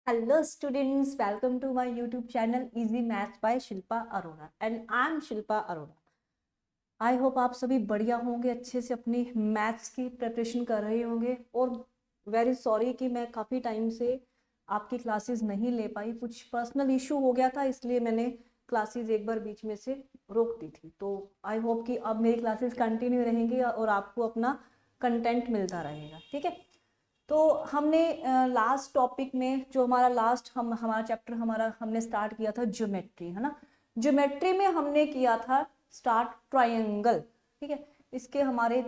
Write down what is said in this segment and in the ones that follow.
Hello students, welcome to my YouTube channel Easy Maths by Shilpa Arora and I am Shilpa Arora. I hope आप सभी बढ़िया होंगे, अच्छे से अपनी मैथ्स की प्रिपरेशन कर रहे होंगे। और वेरी सॉरी कि मैं काफ़ी टाइम से आपकी क्लासेस नहीं ले पाई, कुछ पर्सनल इशू हो गया था, इसलिए मैंने क्लासेस एक बार बीच में से रोक दी थी। तो आई होप कि अब मेरी क्लासेस कंटिन्यू रहेंगी और आपको अपना कंटेंट मिलता रहेगा, ठीक है। तो हमने लास्ट टॉपिक में जो हमारा लास्ट हमारा चैप्टर हमने स्टार्ट किया था ज्योमेट्री, है ना। ज्योमेट्री में हमने किया था स्टार्ट ट्रायंगल, ठीक है। इसके हमारे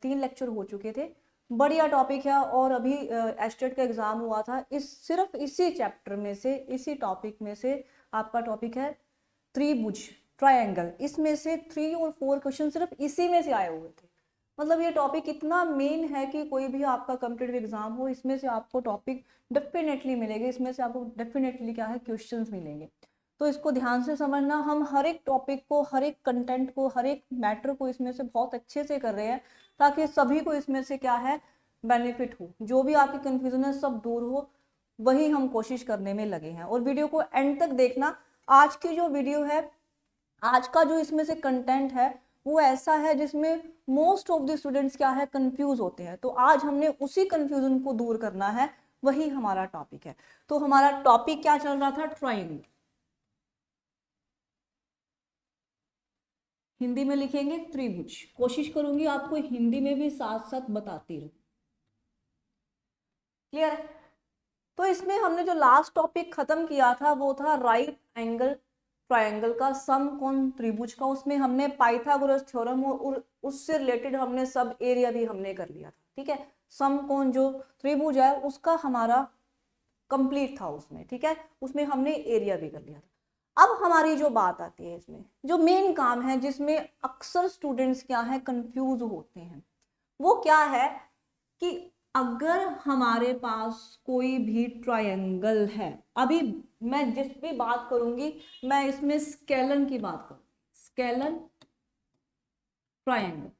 3 लेक्चर हो चुके थे। बढ़िया टॉपिक है और अभी एस्टेट का एग्जाम हुआ था, सिर्फ इसी चैप्टर में से, इसी टॉपिक में से आपका टॉपिक है त्रिभुज, ट्रायंगल। इसमें से 3 और 4 क्वेश्चन सिर्फ इसी में से आए हुए थे। मतलब ये टॉपिक इतना मेन है कि कोई भी आपका कॉम्पिटिटिव एग्जाम हो, इसमें से आपको टॉपिक डेफिनेटली मिलेंगे, इसमें से आपको डेफिनेटली क्या है क्वेश्चंस मिलेंगे। तो इसको ध्यान से समझना। हम हर एक टॉपिक को, हर एक कंटेंट को, हर एक मैटर को इसमें से बहुत अच्छे से कर रहे हैं ताकि सभी को इसमें से क्या है बेनिफिट हो, जो भी आपकी कंफ्यूजन है सब दूर हो, वही हम कोशिश करने में लगे हैं। और वीडियो को एंड तक देखना। आज की जो वीडियो है, आज का जो इसमें से कंटेंट है वो ऐसा है जिसमें मोस्ट ऑफ द स्टूडेंट्स क्या है कंफ्यूज होते हैं। तो आज हमने उसी कंफ्यूजन को दूर करना है, वही हमारा टॉपिक है। तो हमारा टॉपिक क्या चल रहा था, ट्रायंगल। हिंदी में लिखेंगे त्रिभुज। कोशिश करूंगी आपको हिंदी में भी साथ साथ बताती रहूं। क्लियर है। तो इसमें हमने जो लास्ट टॉपिक खत्म किया था वो था राइट एंगल ट्रायंगल का, समकोण त्रिभुज का। उसमें हमने पाइथागोरस थ्योरम और उससे रिलेटेड हमने सब एरिया भी हमने कर लिया था, ठीक है। समकोण जो त्रिभुज है उसका हमारा कंप्लीट था उसमें, ठीक है। उसमें हमने एरिया भी कर लिया था। अब हमारी जो बात आती है इसमें, जो मेन काम है जिसमें अक्सर स्टूडेंट्स क्या है कंफ्यूज होते हैं, वो क्या है कि अगर हमारे पास कोई भी ट्रायंगल है, अभी मैं जिस भी बात करूंगी मैं इसमें स्केलन की बात करूँ, स्केलन ट्रायंगल।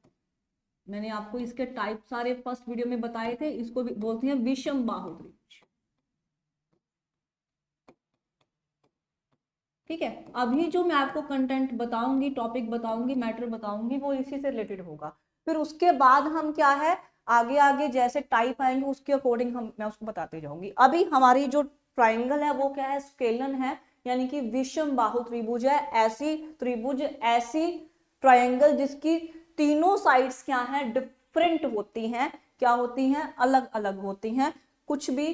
मैंने आपको इसके टाइप सारे फर्स्ट वीडियो में बताए थे। इसको भी बोलते हैं विषम बाहु त्रिभुज, ठीक है। अभी जो मैं आपको कंटेंट बताऊंगी, टॉपिक बताऊंगी, मैटर बताऊंगी, वो इसी से रिलेटेड होगा। फिर उसके बाद हम क्या है आगे आगे जैसे टाइप आएंगे उसके अकॉर्डिंग मैं उसको बताते जाऊंगी। अभी हमारी जो ट्राइंगल है वो क्या है स्केलन है, यानी कि विषम बाहु त्रिभुज है। ऐसी त्रिभुज, ऐसी ट्राइंगल जिसकी तीनों साइड्स क्या है डिफरेंट होती हैं, क्या होती हैं अलग अलग होती हैं। कुछ भी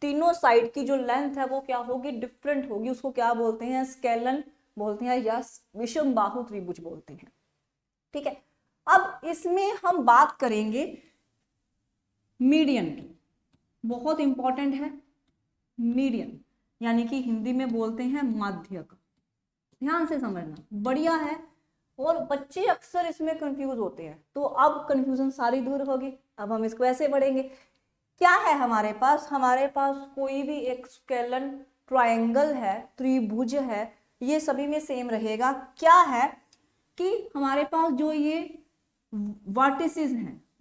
तीनों साइड की जो लेंथ है वो क्या होगी डिफरेंट होगी, उसको क्या बोलते हैं स्केलन बोलते हैं या विषम बाहु त्रिभुज बोलते हैं, ठीक है। अब इसमें हम बात करेंगे मीडियन की, बहुत इंपॉर्टेंट है मीडियन, यानी कि हिंदी में बोलते हैं माध्य का। ध्यान से समझना, बढ़िया है। और बच्चे अक्सर इसमें कंफ्यूज होते हैं, तो अब कंफ्यूजन सारी दूर होगी। अब हम इसको ऐसे पढ़ेंगे। क्या है हमारे पास कोई भी एक स्केलन ट्रायंगल है, त्रिभुज है, ये सभी में सेम रहेगा। क्या है कि हमारे पास जो ये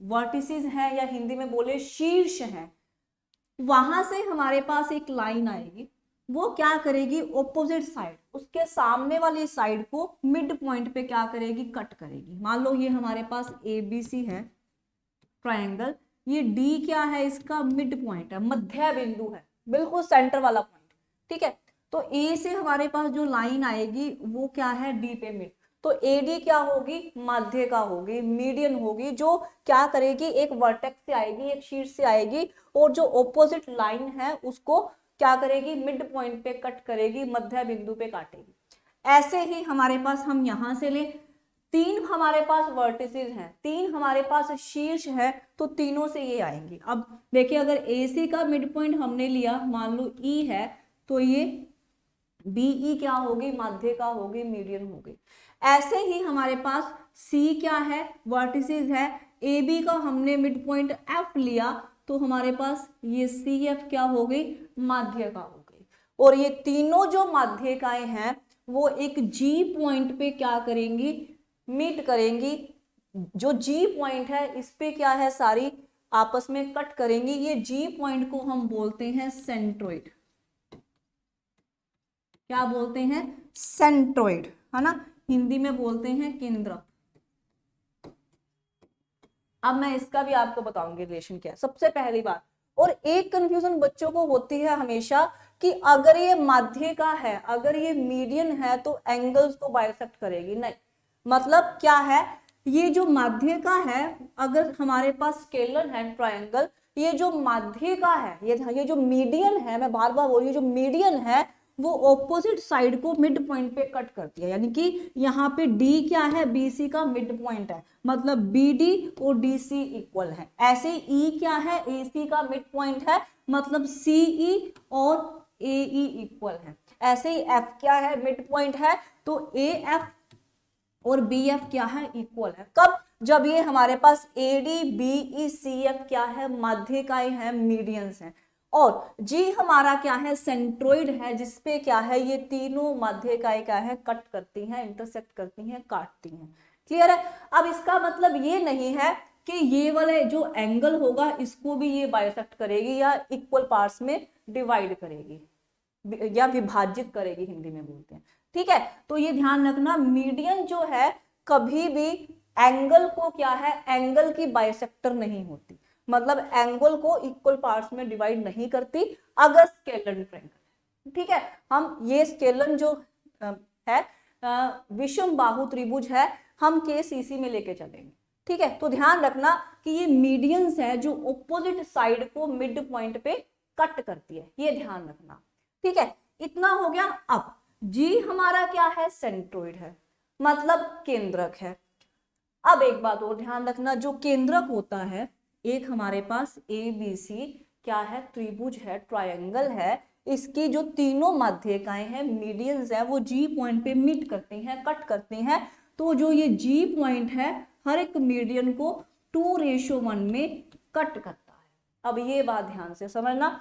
वर्टिसेस हैं या हिंदी में बोले शीर्ष हैं, वहां से हमारे पास एक लाइन आएगी, वो क्या करेगी ऑपोजिट साइड, उसके सामने वाली साइड को मिड पॉइंट पे क्या करेगी कट करेगी। मान लो ये हमारे पास ABC है ट्रायंगल, ये डी क्या है इसका मिड पॉइंट है, मध्य बिंदु है, बिल्कुल सेंटर वाला पॉइंट, ठीक है। तो ए से हमारे पास जो लाइन आएगी वो क्या है डी पे मिड, तो एडी क्या होगी माध्य का होगी, मीडियन होगी, जो क्या करेगी एक वर्टेक्स से आएगी, एक शीर्ष से आएगी, और जो ऑपोजिट लाइन है उसको क्या करेगी मिड पॉइंट पे कट करेगी, मध्य बिंदु पे काटेगी। ऐसे ही हमारे पास हम यहां से ले, 3 हमारे पास वर्टिसेस हैं, 3 हमारे पास शीर्ष है, तो तीनों से ये आएंगे। अब देखिए अगर AC का मिड पॉइंट हमने लिया, मान लो E है, तो ये BE क्या होगी माध्य का होगी, मीडियन होगी। ऐसे ही हमारे पास C क्या है वर्टिसेस है, AB का हमने मिड पॉइंट F लिया, तो हमारे पास ये CF क्या हो गई माध्य का हो गई। और ये तीनों जो माध्यिकाएं हैं वो एक G पॉइंट पे क्या करेंगी मीट करेंगी। जो G पॉइंट है इस पे क्या है सारी आपस में कट करेंगी, ये G पॉइंट को हम बोलते हैं सेंट्रोइड। क्या बोलते हैं, सेंट्रोइड, है ना, हिंदी में बोलते हैं केंद्रक। अब मैं इसका भी आपको बताऊंगी रिलेशन क्या है। सबसे पहली बात, और एक कंफ्यूजन बच्चों को होती है हमेशा कि अगर ये माध्यिका है, अगर ये मीडियन है तो एंगल्स को बाइसेक्ट करेगी, नहीं। मतलब क्या है, ये जो माध्यिका है, अगर हमारे पास स्केलर है ट्रायंगल, ये जो माध्यिका है, ये जो मीडियन है, मैं बार बार बोल रही हूँ, जो मीडियन है वो ऑपोजिट साइड को मिड पॉइंट पे कट करती है। यानी कि यहाँ पे डी क्या है, बीसी का मिड पॉइंट है, मतलब बीडी और डीसी इक्वल है। ऐसे ई क्या है, एसी का मिड पॉइंट है, मतलब सीई और एई इक्वल है। ऐसे ही एफ क्या है, मिड पॉइंट है, तो ए एफ और बी एफ क्या है, इक्वल है। कब, जब ये हमारे पास A D B E C F क्या है, माध्यिकाएं हैं, मीडियंस हैं। और जी हमारा क्या है, सेंट्रोइड है, जिसपे क्या है, ये तीनों माध्यिकाएं क्या है, कट करती हैं, इंटरसेक्ट करती हैं, काटती हैं। क्लियर है। अब इसका मतलब ये नहीं है कि ये वाले जो एंगल होगा इसको भी ये बाइसेक्ट करेगी या इक्वल पार्ट्स में डिवाइड करेगी या विभाजित करेगी, हिंदी में बोलते हैं। ठीक है, तो ये ध्यान रखना, मीडियन जो है कभी भी एंगल को क्या है, एंगल की बाइसेक्टर नहीं होती, मतलब एंगल को इक्वल पार्ट्स में डिवाइड नहीं करती अगर स्केलर ट्रायंगल। ठीक है, हम ये स्केलर जो है विषम बाहु त्रिभुज है, हम केस इसी में लेके चलेंगे। ठीक है, तो ध्यान रखना कि ये मीडियंस है जो ऑपोजिट साइड को मिड पॉइंट पे कट करती है, ये ध्यान रखना। ठीक है, इतना हो गया। अब जी हमारा क्या है, सेंट्रोइड है, मतलब केंद्रक है। अब एक बात और ध्यान रखना, जो केंद्रक होता है, एक हमारे पास ए बी सी क्या है, त्रिभुज है, ट्रायंगल है, इसकी जो तीनों माध्यिकाएं हैं, मीडियंस है, वो जी पॉइंट पे मीट करती हैं, कट करती हैं। तो जो ये जी पॉइंट है, हर एक मीडियन को 2:1 में कट करता है। अब ये बात ध्यान से समझना,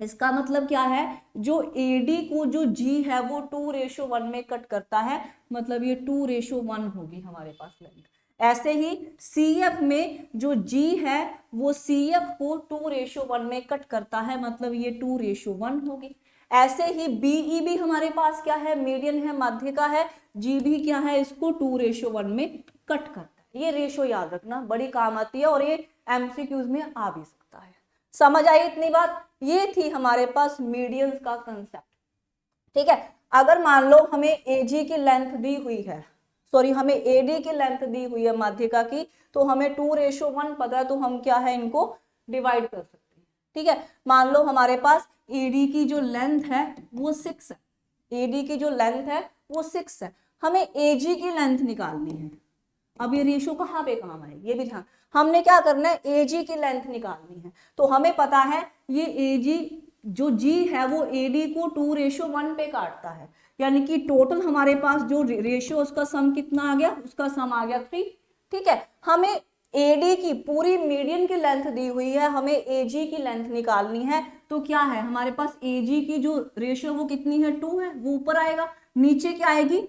इसका मतलब क्या है, जो AD को जो G है वो 2:1 में कट करता है, मतलब ये 2:1 होगी हमारे पास लेंथ। ऐसे ही CF में जो G है वो CF को 2:1 में कट करता है, मतलब ये 2:1 होगी। ऐसे ही BE भी हमारे पास क्या है, मीडियन है, माध्यिका है, G भी क्या है, इसको 2:1 में कट करता है। ये रेशो याद रखना, बड़ी काम आती है और ये MCQs में आ भी सकता है। समझ आई इतनी बात। ये थी हमारे पास मीडियंस का कंसेप्ट। ठीक है, अगर मान लो हमें एजी की लेंथ दी हुई है, सॉरी हमें एडी की लेंथ दी हुई है माध्यिका की, तो हमें 2:1 पता है, तो हम क्या है, इनको डिवाइड कर सकते हैं। ठीक है, मान लो हमारे पास एडी की जो लेंथ है वो 6 है, एडी की जो लेंथ है वो 6 है, हमें एजी की लेंथ निकालनी है। अब ये रेशो कहाँ पे काम आए, ये भी ध्यान, हमने क्या करना है, एजी की लेंथ निकालनी है। तो हमें पता है ये एजी जो जी है वो एडी को 2:1 पे काटता है, यानी कि टोटल हमारे पास जो रेशियो उसका सम कितना आ गया, उसका सम आ गया 3। ठीक है, हमें एडी की पूरी मीडियन की लेंथ दी हुई है, हमें एजी की लेंथ निकालनी है। तो क्या है हमारे पास, एजी की जो रेशियो वो कितनी है, 2 है, वो ऊपर आएगा, नीचे क्या आएगी,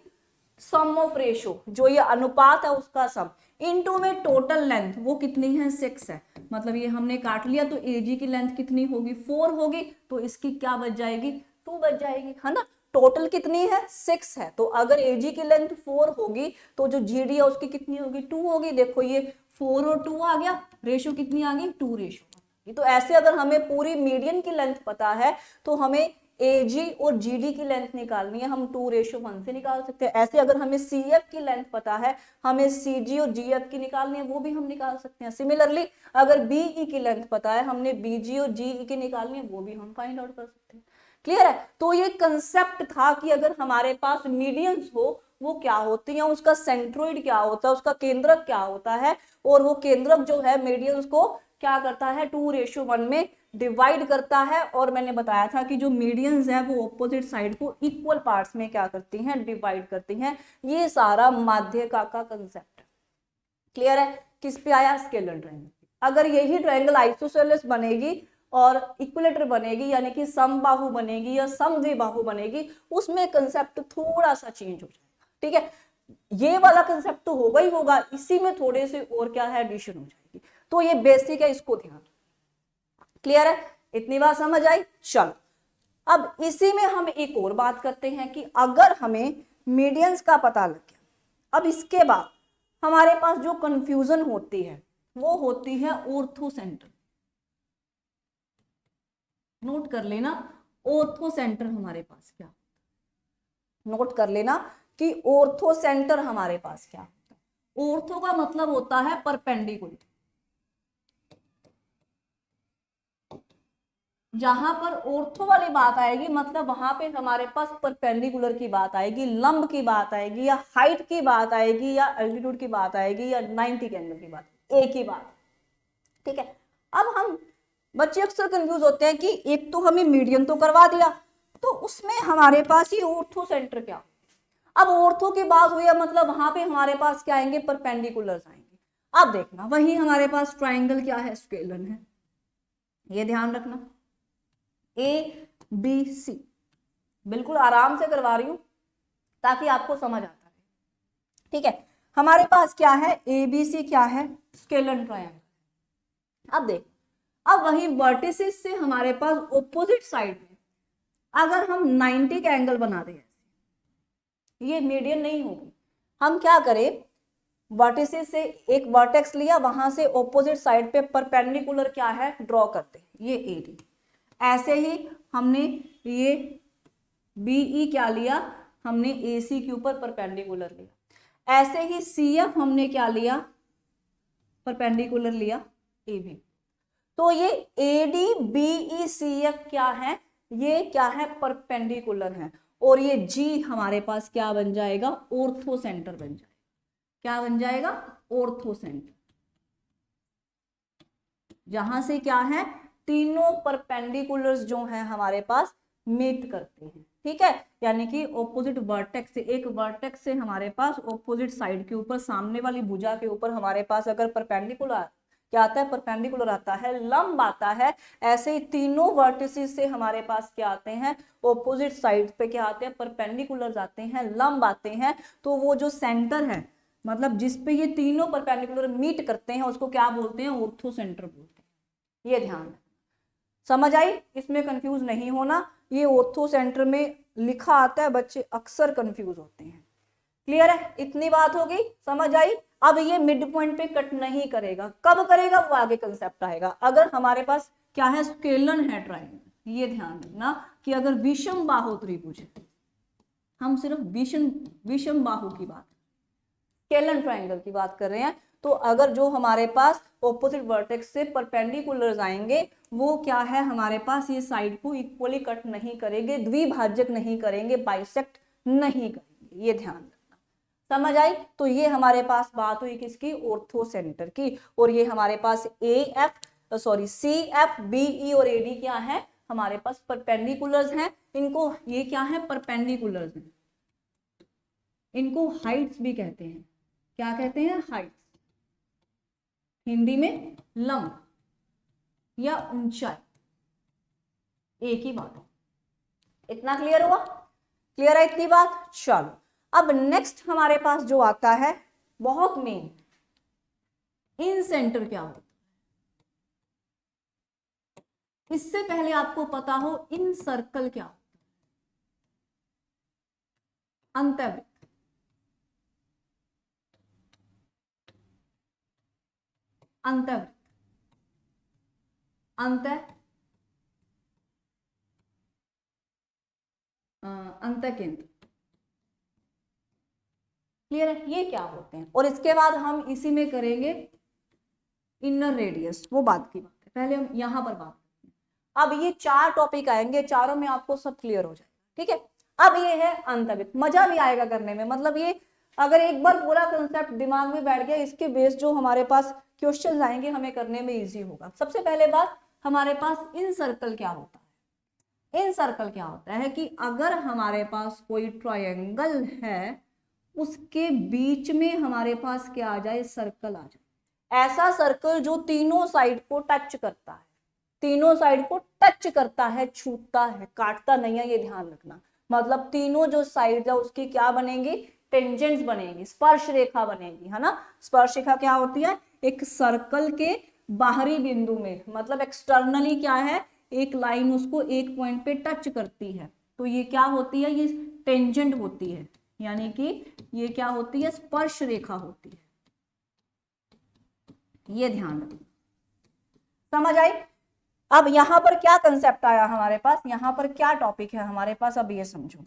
सम ऑफ रेशो, जो ये अनुपात है उसका सम, इनटू में टोटल लेंथ वो कितनी है, 6 है, मतलब ये हमने काट लिया, तो एजी की लेंथ कितनी होगी, 4 होगी, तो इसकी क्या बच जाएगी, 2 बच जाएगी, है ना। टोटल कितनी है, 6 है, तो अगर एजी की लेंथ 4 होगी तो जो जीडी है उसकी कितनी होगी, 2 होगी। देखो ये 4 और 2 आ गया, रेशो कितनी आ गई, 2:1। तो ऐसे अगर हमें पूरी मीडियन की लेंथ पता है तो हमें एजी और जीडी की लेंथ निकालनी है, हम 2:1 से निकाल सकते हैं। ऐसे अगर हमें सीएफ की लेंथ पता है, हमें सीजी और जीएफ की निकालनी है, वो भी हम निकाल सकते हैं। सिमिलरली अगर बीई की लेंथ पता है, हमने बीजी और जीई की निकालनी है, वो भी हम फाइंड आउट कर सकते हैं। क्लियर है। तो ये कंसेप्ट था कि अगर हमारे पास मीडियंस हो वो क्या होती है, उसका सेंट्रोइड क्या होता है, उसका केंद्रक क्या होता है, और वो केंद्रक जो है मीडियंस को क्या करता है, 2:1 में डिवाइड करता है। और मैंने बताया था कि जो मीडियंस है वो ऑपोजिट साइड को इक्वल पार्ट्स में क्या करती हैं, डिवाइड करती हैं। ये सारा माध्यिका का कंसेप्ट है। क्लियर है। किस पे आया, स्केलर ट्रायंगल। अगर यही ट्रायंगल आइसोसेलेस बनेगी और इक्विलेटर बनेगी, यानी कि समबाहु बनेगी या समद्विबाहु बनेगी, उसमें कंसेप्ट थोड़ा सा चेंज हो जाएगा। ठीक है, ये वाला कंसेप्ट तो होगा ही होगा, इसी में थोड़े से और क्या है, एडिशन हो जाएगी। तो ये बेसिक है, इसको ध्यान। क्लियर है, इतनी बात समझ आई। चलो अब इसी में हम एक और बात करते हैं कि अगर हमें मीडियंस का पता लग गया, अब इसके बाद हमारे पास जो कंफ्यूजन होती है वो होती है ऑर्थो सेंटर। नोट कर लेना ऑर्थो सेंटर हमारे पास क्या, नोट कर लेना कि ऑर्थो सेंटर हमारे पास क्या होता है। ऑर्थो का मतलब होता है परपेंडिकुलर, जहां पर ऑर्थो वाली बात आएगी मतलब वहां पे हमारे पास परपेंडिकुलर की बात आएगी, लंब की बात आएगी, या हाइट की बात आएगी, या एल्टीट्यूड की बात आएगी, या 90 के एंगल की बात, एक ही बात। ठीक है, अब हम बच्चे अक्सर कंफ्यूज होते हैं कि एक तो हमें मीडियन तो करवा दिया, तो उसमें हमारे पास ये ऑर्थो सेंटर क्या। अब ऑर्थो की बात हुई मतलब वहां पे हमारे पास क्या आएंगे, परपेंडिकुलर्स आएंगे। अब देखना वही हमारे पास ट्राइंगल क्या है, स्केलन है, ये ध्यान रखना, ए बी सी, बिल्कुल आराम से करवा रही हूं ताकि आपको समझ आता है। ठीक है, हमारे पास क्या है, ए बी सी क्या है, स्केलन ट्रायंगल। अब देख, अब वही वर्टिसेस से हमारे पास ऑपोजिट साइड में अगर हम 90 का एंगल बना दें, ये मीडियन नहीं होगी, हम क्या करें, वर्टिसेस से एक वर्टेक्स लिया, वहां से ऑपोजिट साइड पे परपेंडिकुलर क्या है ड्रॉ करते हैं, ये ए डी। ऐसे ही हमने ये बीई क्या लिया, हमने ए सी के ऊपर परपेंडिकुलर लिया। ऐसे ही सी एफ हमने क्या लिया, परपेंडिकुलर लिया ए बी। तो ये A D B E C F क्या है, ये क्या है, परपेंडिकुलर है। और ये जी हमारे पास क्या बन जाएगा, ऑर्थो सेंटर बन जाएगा। क्या बन जाएगा, ऑर्थो सेंटर, जहां से क्या है, तीनों परपेंडिकुलर्स जो हैं हमारे पास मीट करते हैं। ठीक है, यानी कि ऑपोजिट वर्टेक्स से, एक वर्टेक्स से हमारे पास ऑपोजिट साइड के ऊपर, सामने वाली भुजा के ऊपर हमारे पास अगर परपेंडिकुलर क्या आता है, परपेंडिकुलर आता है, लंब आता है, ऐसे ही तीनों वर्टिसेस से हमारे पास क्या आते हैं, ऑपोजिट साइड पे क्या आते हैं, परपेंडिकुलर आते हैं, लंब आते हैं। तो वो जो सेंटर है, मतलब जिसपे ये तीनों परपेंडिकुलर मीट करते हैं, उसको क्या बोलते हैं, ऑर्थो सेंटर बोलते हैं। ये ध्यान रखना, समझ आई, इसमें कंफ्यूज नहीं होना। ये ऑर्थो सेंटर में लिखा आता है, बच्चे अक्सर कंफ्यूज होते हैं। क्लियर है, इतनी बात होगी, समझ आई। अब ये मिड पॉइंट पे कट नहीं करेगा, कब करेगा वो आगे कंसेप्ट आएगा। अगर हमारे पास क्या है, स्केलन है ट्राइंगल, ये ध्यान रखना कि अगर विषम बाहु त्रिभुज है, हम सिर्फ विषम बाहु की बात, स्केलन ट्राइंगल की बात कर रहे हैं, तो अगर जो हमारे पास ऑपोजिट वर्टेक्स से परपेंडिकुलर आएंगे, वो क्या है, हमारे पास ये साइड को इक्वली कट नहीं करेंगे, द्विभाजक नहीं करेंगे, बाइसेक्ट नहीं करेंगे, ये ध्यान रखना। समझ आई, तो ये हमारे पास बात हुई किसकी, ऑर्थो सेंटर की। और ये हमारे पास सी एफ बी ई और ए डी क्या है, हमारे पास परपेंडिकुलर्स हैं। इनको ये क्या है, परपेंडिकुलर्स हैं, इनको हाइट्स भी कहते हैं। क्या कहते हैं, हाइट्स, हिंदी में लंब या ऊंचाई, एक ही बात है। इतना क्लियर हुआ, क्लियर है इतनी बात। चलो अब नेक्स्ट हमारे पास जो आता है बहुत मेन, इन सेंटर क्या होता है। इससे पहले आपको पता हो इन सर्कल क्या होता है, अंतःवृत्त, अंतःवृत्त, अंतःकेंद्र। क्लियर है, ये क्या होते हैं। और इसके बाद हम इसी में करेंगे इनर रेडियस, वो बात की बात है, पहले हम यहां पर बात करते हैं। अब ये 4 टॉपिक आएंगे, चारों में आपको सब क्लियर हो जाएगा। ठीक है, अब ये है अंतःवृत्त, मजा भी आएगा करने में, मतलब ये अगर एक बार पूरा कंसेप्ट दिमाग में बैठ गया, इसके बेस जो हमारे पास क्वेश्चंस आएंगे हमें करने में इजी होगा। सबसे पहले बात, हमारे पास इन सर्कल क्या होता है। इन सर्कल क्या होता है कि अगर हमारे पास कोई ट्रायंगल है, उसके बीच में हमारे पास क्या आ जाए, सर्कल आ जाए। ऐसा सर्कल जो तीनों साइड को टच करता है, तीनों साइड को टच करता है, छूता है, काटता नहीं है, ये ध्यान रखना। मतलब तीनों जो साइड है उसकी क्या बनेंगी, टेंजेंट्स बनेगी, स्पर्श रेखा बनेगी, है ना। स्पर्श रेखा क्या होती है, एक सर्कल के बाहरी बिंदु में, मतलब एक्सटर्नली क्या है, एक लाइन उसको एक पॉइंट पे टच करती है तो ये क्या होती है, ये टेंजेंट होती है, यानी कि ये क्या होती है, स्पर्श रेखा होती है। ये ध्यान रखो, समझ आई। अब यहां पर क्या कंसेप्ट आया हमारे पास, यहां पर क्या टॉपिक है हमारे पास, अब ये समझो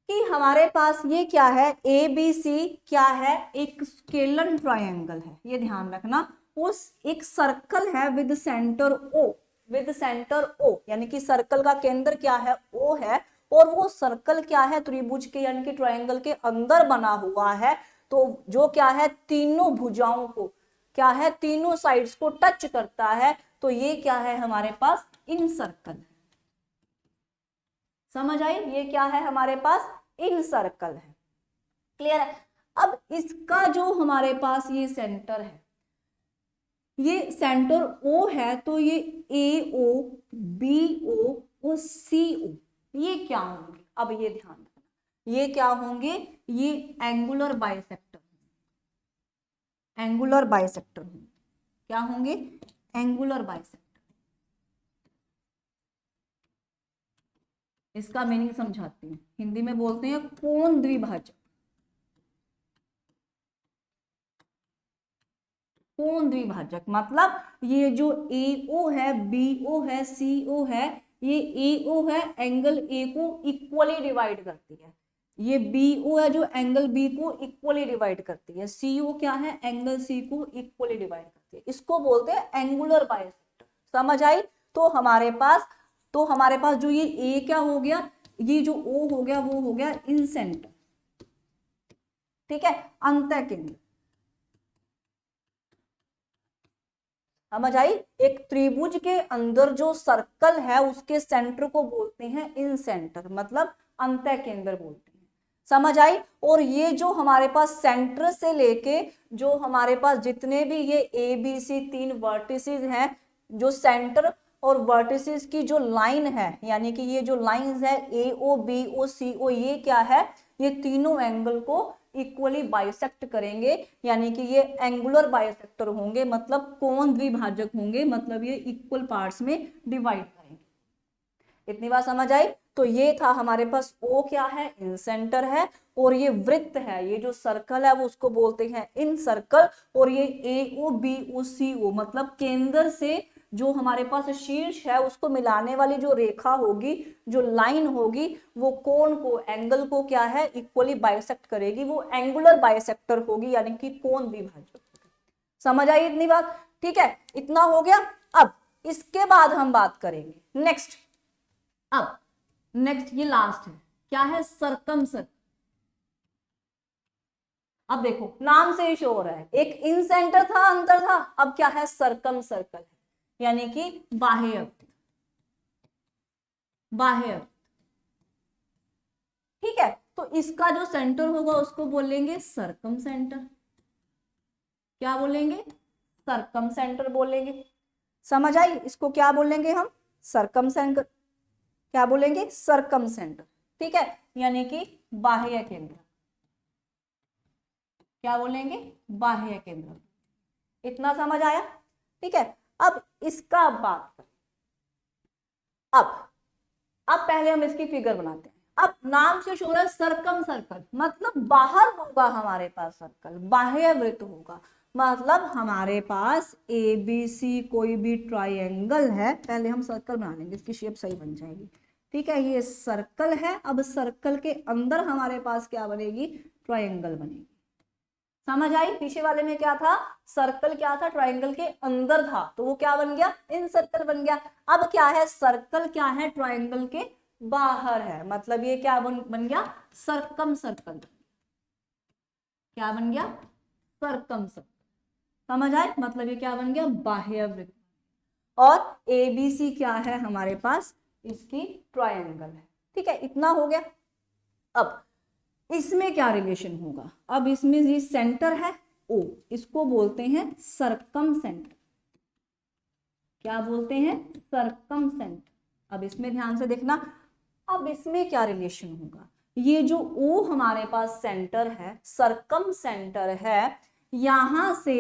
कि हमारे पास ये क्या है, ए बी सी क्या है, एक स्केलर ट्रायंगल है, ये ध्यान रखना। उस एक सर्कल है with centre O, with centre O, यानी कि सर्कल का केंद्र क्या है, ओ है, और वो सर्कल क्या है, त्रिभुज के यानी कि ट्रायंगल के अंदर बना हुआ है। तो जो क्या है, तीनों भुजाओं को क्या है, तीनों साइड्स को टच करता है, तो ये क्या है हमारे पास, इन सर्कल। समझ आई, ये क्या है हमारे पास, इन सर्कल है। क्लियर है। अब इसका जो हमारे पास ये सेंटर है, ये सेंटर ओ है, तो ये ए ओ, बी ओ और सी ओ, ये क्या होंगे, अब ये ध्यान रखना, ये क्या होंगे, ये एंगुलर बाइसेक्टर, एंगुलर बाइसेक्टर होंगे। क्या होंगे, एंगुलर बाइसेक्टर। इसका मीनिंग समझाती हूँ, हिंदी में बोलते हैं कोण द्विभाजक, कोण द्विभाजक मतलब ये जो ए ओ है, बी ओ है, सी ओ है, ये ए ओ है, एंगल ए को इक्वली डिवाइड करती है, ये बी ओ है जो एंगल बी को इक्वली डिवाइड करती है, सी ओ क्या है, एंगल सी को इक्वली डिवाइड करती है, इसको बोलते हैं एंगुलर बाइसेक्टर। समझ आई। तो हमारे पास जो ये ए क्या हो गया, ये जो ओ हो गया वो हो गया इन सेंटर, ठीक है, अंत केंद्र। समझ आई। एक त्रिभुज के अंदर जो सर्कल है उसके सेंटर को बोलते हैं इन सेंटर, मतलब अंत केंद्र बोलते हैं। समझ आई। और ये जो हमारे पास सेंटर से लेके जो हमारे पास जितने भी ये ए बी सी तीन वर्टिसेस हैं, जो सेंटर और वर्टिसेस की जो लाइन है, यानी कि ये जो लाइंस है ए ओ बी ओ सी ओ, ये क्या है, ये तीनों एंगल को इक्वली बाइसेक्ट करेंगे, यानी कि ये एंगुलर बाइसेक्टर होंगे, मतलब कोण द्विभाजक होंगे, मतलब ये इक्वल पार्ट्स में डिवाइड करेंगे। इतनी बात समझ आई। तो ये था हमारे पास ओ क्या है, इन सेंटर है, और ये वृत्त है, ये जो सर्कल है वो उसको बोलते हैं इन सर्कल, और ये ए ओ बी ओ सी ओ मतलब केंद्र से जो हमारे पास शीर्ष है उसको मिलाने वाली जो रेखा होगी, जो लाइन होगी, वो कोण को, एंगल को क्या है, इक्वली बाइसेक्ट करेगी, वो एंगुलर बाइसेक्टर होगी, यानी कि कोण द्विभाजक। समझ आई इतनी बात, ठीक है, इतना हो गया। अब इसके बाद हम बात करेंगे नेक्स्ट, अब नेक्स्ट ये लास्ट है, क्या है, सर्कमसर्कल। अब देखो नाम से ही शो हो रहा है, एक इन सेंटर था, अंतर था, अब क्या है, सर्कम सर्कल है, यानी कि बाह्य वृत्त, बाह्य वृत्त, ठीक है। तो इसका जो सेंटर होगा उसको बोलेंगे सर्कम सेंटर। क्या बोलेंगे, सर्कम सेंटर बोलेंगे। समझ आई, इसको क्या बोलेंगे हम, सर्कम सेंटर, क्या बोलेंगे, सर्कम सेंटर, ठीक है, यानी कि बाह्य केंद्र। क्या बोलेंगे, बाह्य केंद्र। इतना समझ आया, ठीक है। अब इसका बात करें, अब पहले हम इसकी फिगर बनाते हैं। अब नाम से शो रहा है सर्कम सर्कल, मतलब बाहर होगा हमारे पास सर्कल, बाह्य वृत्त होगा, मतलब हमारे पास ए बी सी कोई भी ट्रायंगल है, पहले हम सर्कल बना लेंगे, इसकी शेप सही बन जाएगी, ठीक है। ये सर्कल है, अब सर्कल के अंदर हमारे पास क्या बनेगी, ट्रायंगल बनेगी। समझ आई। पीछे वाले में क्या था, सर्कल क्या था, ट्रायंगल के अंदर था, तो वो क्या बन गया, इन सर्कल बन गया। अब क्या है, सर्कल क्या है, ट्रायंगल के बाहर है, मतलब ये क्या बन गया, सर्कम सर्कल। क्या बन गया, सर्कम सर्कल। समझ आए, मतलब ये क्या बन गया, बाह्य वृत्त। और ए बी सी क्या है हमारे पास, इसकी ट्रायंगल है, ठीक है, इतना हो गया। अब इसमें क्या रिलेशन होगा, अब इसमें ये सेंटर है ओ, इसको बोलते हैं सर्कम सेंटर। क्या बोलते हैं, सर्कम सेंटर। अब इसमें ध्यान से देखना, अब इसमें क्या रिलेशन होगा, ये जो ओ हमारे पास सेंटर है, सर्कम सेंटर है, यहां से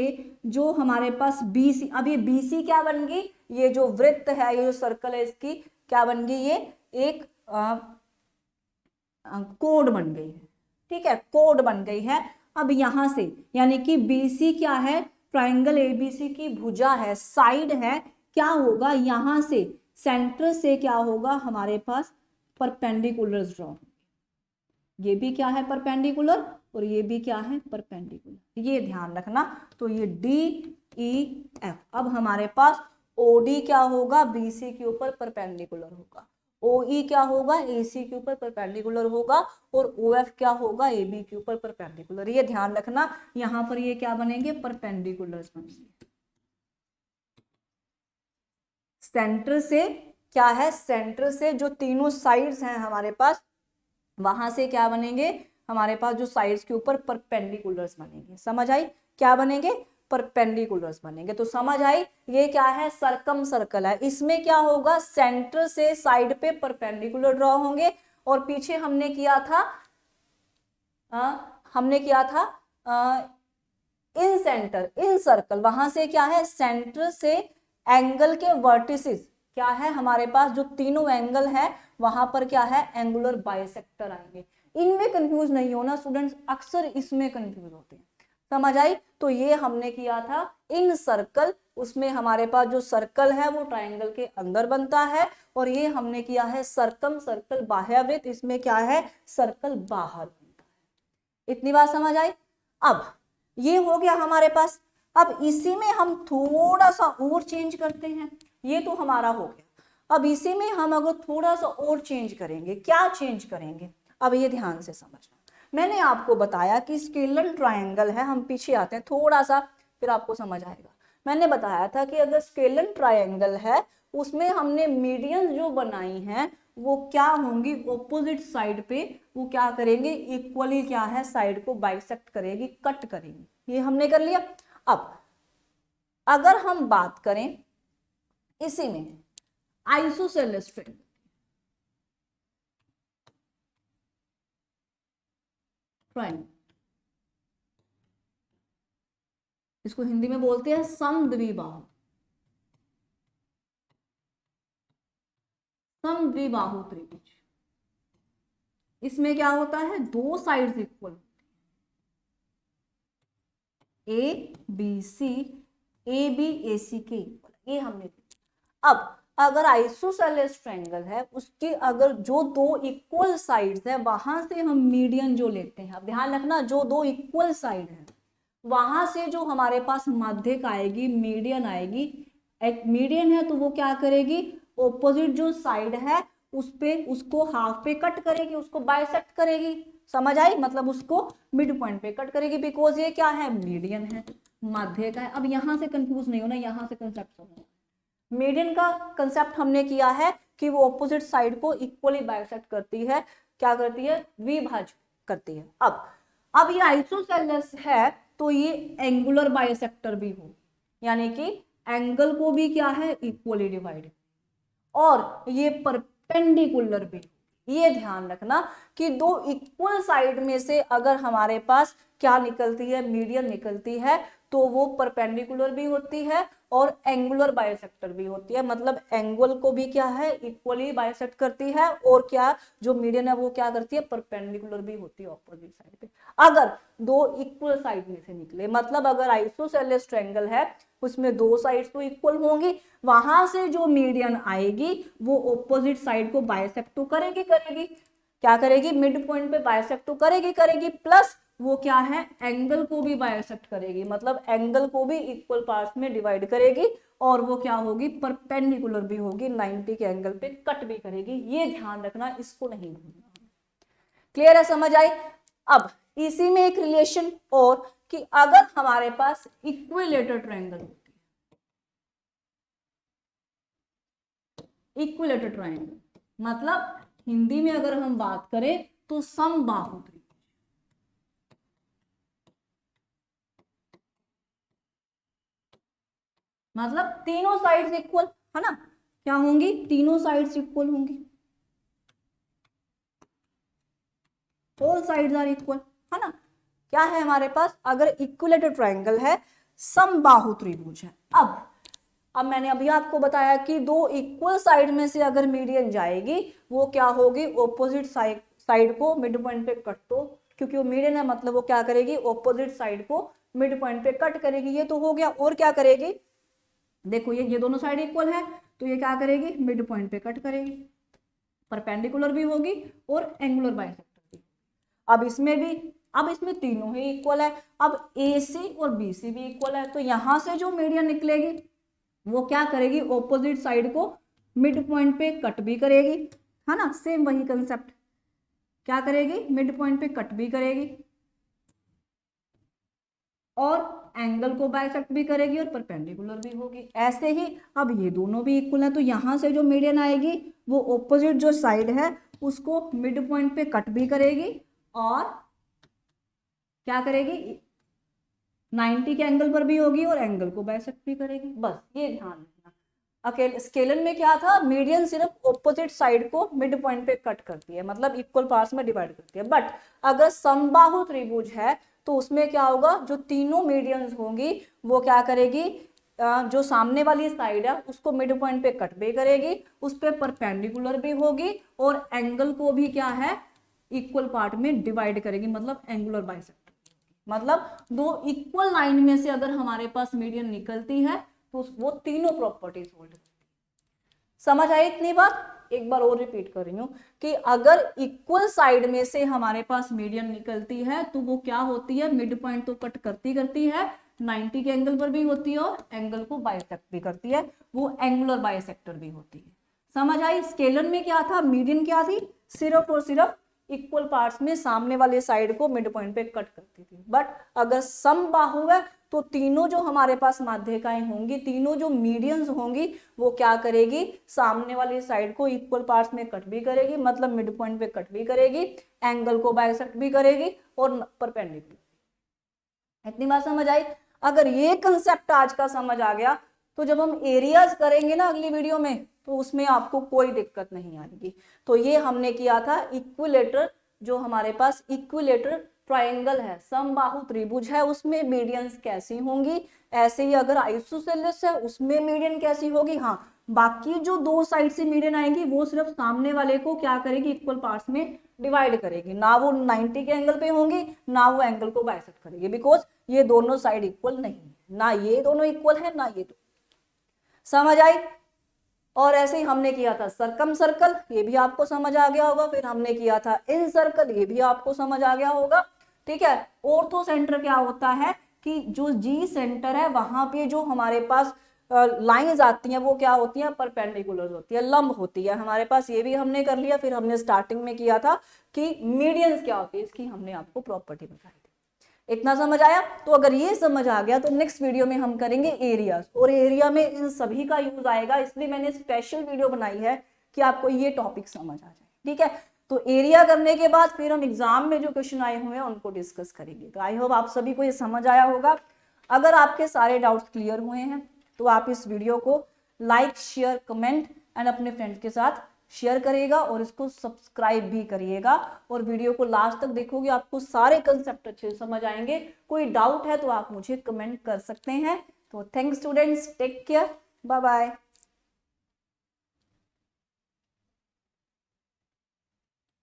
जो हमारे पास BC, अब ये BC क्या बन गई, ये जो वृत्त है, ये जो सर्कल है, इसकी क्या बन गई, ये एक कोड बन गई है। ठीक है, कोड बन गई है। अब यहां से यानी कि BC क्या है, ट्राइंगल ABC की भुजा है, साइड है, क्या होगा यहां से सेंटर से क्या होगा हमारे पास परपेंडिकुलर ड्रॉ। ये भी क्या है परपेंडिकुलर और ये भी क्या है परपेंडिकुलर, ये ध्यान रखना। तो ये DEF, अब हमारे पास OD क्या होगा, BC के ऊपर परपेंडिकुलर होगा, OE क्या होगा, AC के ऊपर परपेंडिकुलर होगा, और OF क्या होगा, AB के ऊपर परपेंडिकुलर। ये ध्यान रखना, यहां पर ये क्या बनेंगे, परपेंडिकुलर्स बनेंगे। सेंटर से क्या है, सेंटर से जो तीनों साइड्स हैं हमारे पास, वहां से क्या बनेंगे हमारे पास, जो साइड्स के ऊपर परपेंडिकुलर्स बनेंगे। समझ आई, क्या बनेंगे, परपेंडिकुलर्स बनेंगे। तो समझ आई, ये क्या है, सर्कम सर्कल है। इसमें क्या होगा, सेंटर से साइड पे परपेंडिकुलर ड्रॉ होंगे, और पीछे हमने किया था इन सेंटर इन सर्कल, वहां से क्या है, सेंटर से एंगल के वर्टिसेस क्या है हमारे पास, जो तीनों एंगल है वहां पर क्या है, एंगुलर बाइसेक्टर आएंगे। इनमें कंफ्यूज नहीं होना स्टूडेंट्स, अक्सर इसमें कंफ्यूज होते हैं। समझ आई, तो ये हमने किया था इन सर्कल, उसमें हमारे पास जो सर्कल है वो ट्राइंगल के अंदर बनता है, और ये हमने किया है सर्कम सर्कल बाह्यवृत्त, इसमें क्या है, सर्कल बाहर बनता है। इतनी बात समझ आई। अब ये हो गया हमारे पास। अब इसी में हम थोड़ा सा और चेंज करते हैं, ये तो हमारा हो गया। अब इसी में हम अगर थोड़ा सा और चेंज करेंगे, क्या चेंज करेंगे, अब ये ध्यान से समझना। मैंने आपको बताया कि स्केलर ट्रायंगल है, हम पीछे आते हैं थोड़ा सा फिर आपको समझ आएगा। मैंने बताया था कि अगर स्केलर ट्रायंगल है, उसमें हमने मीडियन जो बनाई हैं वो क्या होंगी, ऑपोजिट साइड पे वो क्या करेंगे, इक्वली क्या है, साइड को बाइसेक्ट करेगी, कट करेंगी। ये हमने कर लिया। अब अगर हम बात करें इसी में आइसोसेलेस ट्रायंगल, इसको हिंदी में बोलते हैं समद्विबाहु, समद्विबाहु त्रिभुज। इसमें क्या होता है, दो sides equal, ABC AB AC के इक्वल, ये हमने। अब अगर आइसोसेलेस ट्रायंगल है, उसके अगर जो दो इक्वल साइड्स है वहां से हम मीडियन जो लेते हैं, अब ध्यान रखना, जो दो इक्वल साइड है वहां से जो हमारे पास माध्यक आएगी, मीडियन आएगी, एक मीडियन है तो वो क्या करेगी, ऑपोजिट जो साइड है उस पे उसको हाफ पे कट करेगी, उसको बाइसेक्ट करेगी। समझ आई, मतलब उसको मिड पॉइंट पे कट करेगी, बिकॉज ये क्या है, मीडियन है, माध्यक है। अब यहां से कंफ्यूज नहीं होना, यहां से कंसेप्ट समझना। मीडियन का कंसेप्ट हमने किया है कि वो ऑपोजिट साइड को इक्वली बाइसेक्ट करती है, क्या करती है, विभाजित करती है। अब ये आइसोसेलेस है तो ये एंगुलर बाइसेक्टर भी हो, यानी कि एंगल को भी क्या है, इक्वली डिवाइड, और ये परपेंडिकुलर भी। ये ध्यान रखना कि दो इक्वल साइड में से अगर हमारे पास क्या निकलती है, मीडियन निकलती है, तो वो परपेंडिकुलर भी होती है और एंगुलर बाइसेक्टर भी होती है। मतलब एंगल को भी क्या है, इक्वली बाइसेक्ट करती है, और क्या जो मीडियन है वो क्या करती है, परपेंडिकुलर भी होती है ऑपोजिट साइड पे। अगर दो इक्वल साइड में से निकले, मतलब अगर आइसोसेलेस ट्रायंगल है उसमें दो साइड्स तो इक्वल होंगी, वहां से जो मीडियन आएगी वो ऑपोजिट साइड को बाइसेक्ट तो करेगी, क्या करेगी, मिड पॉइंट पे बाइसेक्ट तो करेगी, प्लस वो क्या है, एंगल को भी बाइसेक्ट करेगी, मतलब एंगल को भी इक्वल पार्ट्स में डिवाइड करेगी, और वो क्या होगी, परपेंडिकुलर भी होगी, 90 के एंगल पे कट भी करेगी। ये ध्यान रखना, इसको नहीं भूलना। क्लियर है, समझ आई। अब इसी में एक रिलेशन और, कि अगर हमारे पास इक्विलेटरल ट्रायंगल होती है, इक्विलेटरल ट्रायंगल मतलब हिंदी में अगर हम बात करें तो समबाहु त्रिभुज, मतलब तीनों साइड्स इक्वल है ना, क्या होंगी, तीनों साइड्स इक्वल होंगी, ऑल साइड्स आर इक्वल, है ना। क्या है हमारे पास, अगर इक्विलेटरल ट्रायंगल है, समबाहु त्रिभुज है। अब मैंने अभी आपको बताया कि दो इक्वल साइड में से अगर मीडियन जाएगी वो क्या होगी, ऑपोजिट साइड को मिड पॉइंट पे कट, तो क्योंकि वो मीडियन है मतलब वो क्या करेगी, ऑपोजिट साइड को मिड पॉइंट पे कट करेगी। ये तो हो गया, और क्या करेगी, देखो ये दोनों साइड इक्वल है तो ये क्या करेगी, मिड पॉइंट पे कट करेगी, परपेंडिकुलर भी होगी और एंगुलर बाइसेक्टर भी। अब इसमें तीनों ही इक्वल है। अब AC और BC भी इक्वल है, तो यहां से जो मीडियन निकलेगी वो क्या करेगी, ऑपोजिट साइड को मिड पॉइंट पे कट भी करेगी, है ना, सेम वही कंसेप्ट, क्या करेगी, मिड पॉइंट पे कट भी करेगी और एंगल को बाइसेक्ट भी करेगी और परपेंडिकुलर भी होगी। ऐसे ही अब ये दोनों भी इक्वल है, तो यहां से जो मीडियन आएगी वो ऑपोजिट जो साइड है उसको मिड पॉइंट पे कट भी करेगी और क्या करेगी, 90 के एंगल पर भी होगी और एंगल को बाइसेक्ट भी करेगी। बस ये ध्यान रखना। अकेले स्केलर में क्या था, मीडियन सिर्फ ऑपोजिट साइड को मिड पॉइंट पे कट करती है, मतलब इक्वल पार्ट्स में डिवाइड करती है। बट अगर समबाहु त्रिभुज है तो उसमें क्या होगा, जो तीनों मीडियंस होंगी वो क्या करेगी, जो सामने वाली साइड है उसको मिड पॉइंट पे कट भी करेगी, उस पर परपेंडिकुलर भी होगी और एंगल को भी क्या है, इक्वल पार्ट में डिवाइड करेगी, मतलब एंगुलर बाइसेक्टर। मतलब दो इक्वल लाइन में से अगर हमारे पास मीडियन निकलती है तो वो तीनों प्रॉपर्टीज होल्ड करती है। समझ आई इतनी बात? एक बार और रिपीट कर रही हूं कि अगर इक्वल साइड में से हमारे पास मीडियन निकलती है तो वो क्या होती है, मिड पॉइंट तो कट करती है, 90 के एंगल पर भी होती है और एंगल को बाइसेक्ट भी करती है, वो एंगुलर बाइसेक्टर भी होती है। समझ आई? स्केलर में क्या था, मीडियन क्या थी, सिर्फ और सिर्फ इक्वल पार्ट्स में सामने वाले साइड को मिड पॉइंट पे कट करती थी। बट अगर समबाहु है तो तीनों जो हमारे पास माध्यिकाएं होंगी, तीनों जो मीडियंस होंगी वो क्या करेगी, सामने वाली साइड को इक्वल पार्ट्स में कट भी करेगी, मतलब मिड पॉइंट पे कट भी करेगी, एंगल को बाइसेक्ट भी करेगी और परपेंडिकुलर। इतनी बात समझ आई? अगर ये कंसेप्ट आज का समझ आ गया तो जब हम एरियाज करेंगे ना अगली वीडियो में तो उसमें आपको कोई दिक्कत नहीं आएगी। तो ये हमने किया था इक्विलेटर, जो हमारे पास इक्विलेटर ट्रायंगल है, समबाहु त्रिभुज है, उसमें मीडियंस कैसी होंगी। ऐसे ही अगर आइसोसेलेस है उसमें मीडियन कैसी होगी। हाँ, बाकी जो दो साइड से मीडियन आएंगी वो सिर्फ सामने वाले को क्या करेगी, इक्वल पार्ट्स में डिवाइड करेगी, ना वो 90 के एंगल पे होंगी ना वो एंगल को बाइसेक्ट करेगी, बिकॉज ये दोनों साइड इक्वल नहीं है, ना ये दोनों इक्वल है ना ये दोनों। समझ आई? और ऐसे ही हमने किया था सर्कम सर्कल, ये भी आपको समझ आ गया होगा। फिर हमने किया था इन सर्कल, ये भी आपको समझ आ गया होगा। ठीक है, ऑर्थो सेंटर क्या होता है कि जो जी सेंटर है वहां पे जो हमारे पास लाइंस आती हैं वो क्या होती हैं, परपेंडिकुलर होती है, लंब होती है हमारे पास। ये भी हमने कर लिया। फिर हमने स्टार्टिंग में किया था कि मीडियंस क्या होती है, इसकी हमने आपको प्रॉपर्टी बताई थी। इतना समझ आया? तो अगर ये समझ आ गया तो नेक्स्ट वीडियो में हम करेंगे एरियाज, और एरिया में इन सभी का यूज आएगा, इसलिए मैंने स्पेशल वीडियो बनाई है कि आपको ये टॉपिक समझ आ जाए। ठीक है, तो एरिया करने के बाद फिर हम एग्जाम में जो क्वेश्चन आए हुए हैं उनको डिस्कस करेंगे। तो आई होप आप सभी को ये समझ आया होगा। अगर आपके सारे डाउट्स क्लियर हुए हैं तो आप इस वीडियो को लाइक, शेयर, कमेंट एंड अपने फ्रेंड्स के साथ शेयर करिएगा और इसको सब्सक्राइब भी करिएगा। और वीडियो को लास्ट तक देखोगे, आपको सारे कंसेप्ट अच्छे से समझ आएंगे। कोई डाउट है तो आप मुझे कमेंट कर सकते हैं। तो thanks students, take care, bye bye.